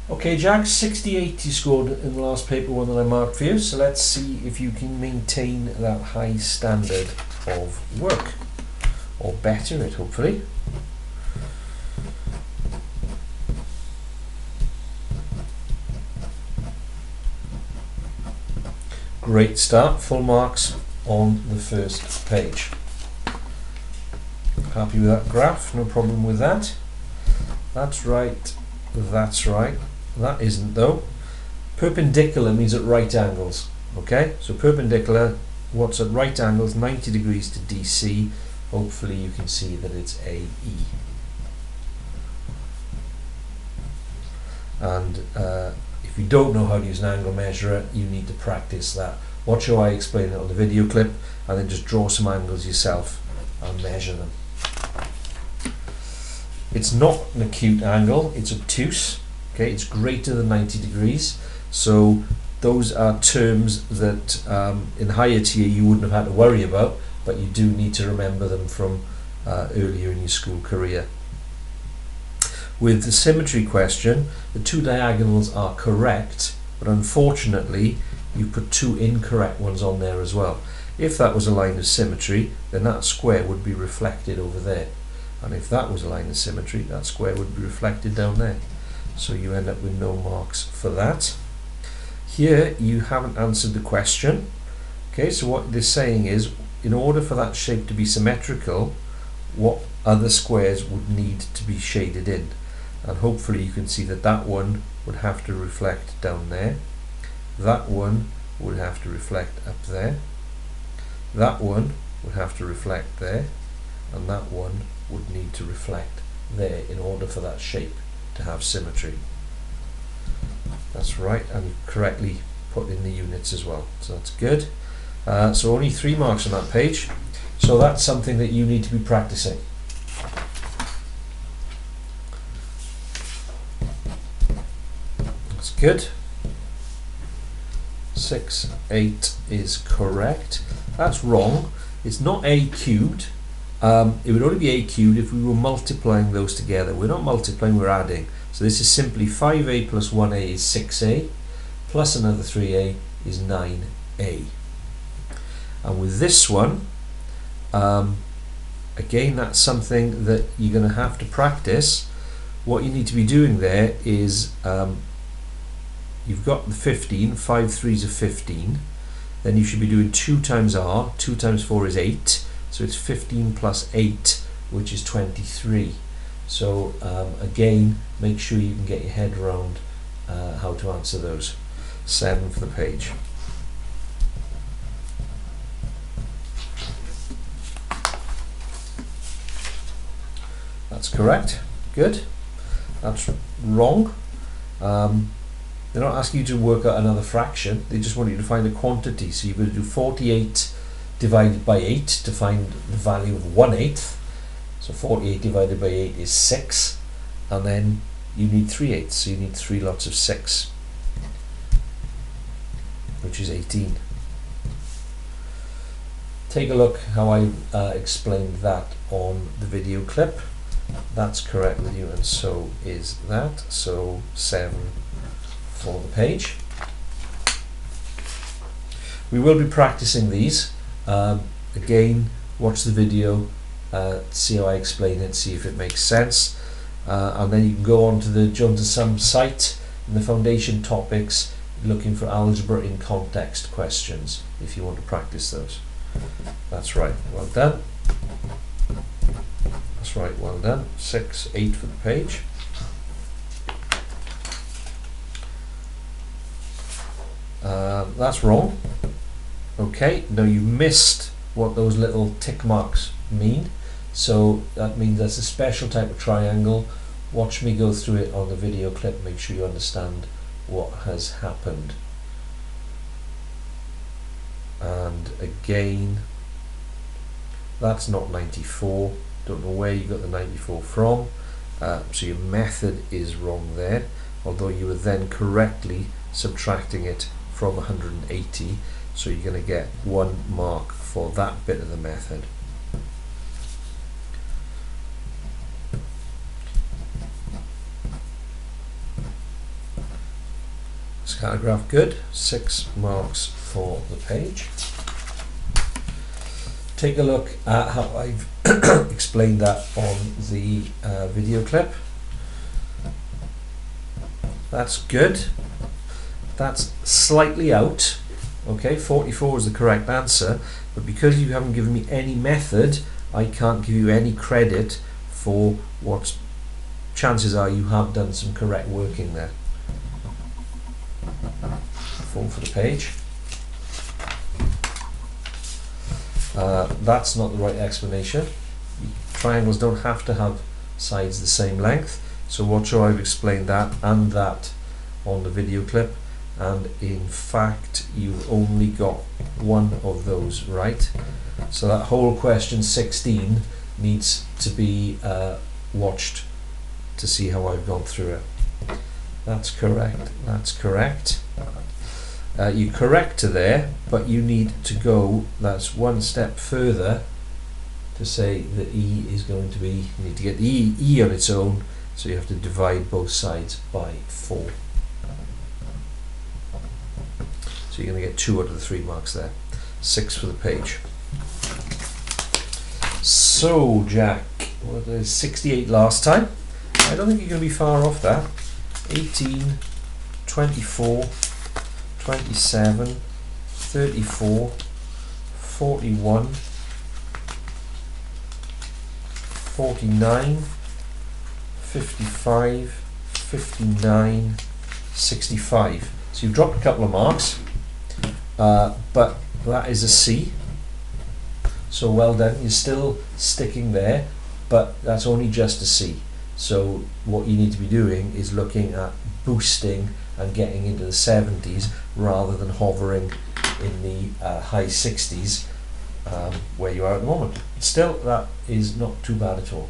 Okay, Jack, 68 you scored in the last paper one that I marked for you, so let's see if you can maintain that high standard of work, or better it, hopefully. Great start, full marks on the first page. Happy with that graph, no problem with that. That's right, that's right. That isn't though. Perpendicular means at right angles. Okay, so perpendicular, what's at right angles, 90 degrees to DC. Hopefully you can see that it's AE. And if you don't know how to use an angle measurer, you need to practice that. Watch how I explain it on the video clip, and then just draw some angles yourself and measure them. It's not an acute angle, it's obtuse. Okay, it's greater than 90 degrees. So those are terms that in higher tier you wouldn't have had to worry about, but you do need to remember them from earlier in your school career. With the symmetry question, the two diagonals are correct, but unfortunately you put two incorrect ones on there as well. If that was a line of symmetry, then that square would be reflected over there. And if that was a line of symmetry, that square would be reflected down there. So you end up with no marks for that. Here you haven't answered the question. Okay, so what they're saying is, in order for that shape to be symmetrical, what other squares would need to be shaded in? And hopefully you can see that that one would have to reflect down there. That one would have to reflect up there. That one would have to reflect there. And that one would need to reflect there in order for that shape to have symmetry. That's right, and you've correctly put in the units as well, so that's good. So only 3 marks on that page, so that's something that you need to be practicing. That's good. 6, 8 is correct. That's wrong. It's not a cubed. It would only be a cubed if we were multiplying those together. We're not multiplying, we're adding. So this is simply 5a plus 1a is 6a, plus another 3a is 9a. And with this one, again, that's something that you're going to have to practice. What you need to be doing there is, you've got the 15, 5 3s are 15, then you should be doing 2 times r, 2 times 4 is 8, so it's 15 plus 8, which is 23. So again, make sure you can get your head around how to answer those. 7 for the page. That's correct. Good. That's wrong. They're not asking you to work out another fraction, they just want you to find a quantity. So you're going to do 48 divided by 8 to find the value of 1/8. So 48 divided by 8 is 6, and then you need 3/8, so you need 3 lots of 6, which is 18. Take a look how I explained that on the video clip. That's correct with you, and so is that. So 7 for the page. We will be practicing these. Again, watch the video, see how I explain it, see if it makes sense, and then you can go on to the Jones and Sum site in the foundation topics, looking for algebra in context questions if you want to practice those. That's right, well done. That's right, well done. 6, 8 for the page. That's wrong. Okay, now you missed what those little tick marks mean. So that means that's a special type of triangle. Watch me go through it on the video clip, make sure you understand what has happened. And again, that's not 94. Don't know where you got the 94 from. So your method is wrong there, although you were then correctly subtracting it from 180. So you're going to get 1 mark for that bit of the method. Scattergraph good, 6 marks for the page. Take a look at how I've explained that on the video clip. That's good. That's slightly out. Okay, 44 is the correct answer, but because you haven't given me any method, I can't give you any credit for what chances are you have done some correct working there. 4 for the page. That's not the right explanation. Triangles don't have to have sides the same length, so watch how I've explained that and that on the video clip, and in fact you've only got one of those right. So that whole question 16 needs to be watched to see how I've gone through it. That's correct, that's correct. You're correct to there, but you need to go, that's one step further to say that E is going to be, you need to get the E on its own, so you have to divide both sides by 4. So you're going to get 2 out of the 3 marks there. 6 for the page. So Jack, what is 68 last time? I don't think you're going to be far off that. 18, 24, 27, 34, 41, 49, 55, 59, 65. So you've dropped a couple of marks, but that is a C. So well done, you're still sticking there, but that's only just a C. So what you need to be doing is looking at boosting and getting into the 70s rather than hovering in the high 60s where you are at the moment. Still, that is not too bad at all.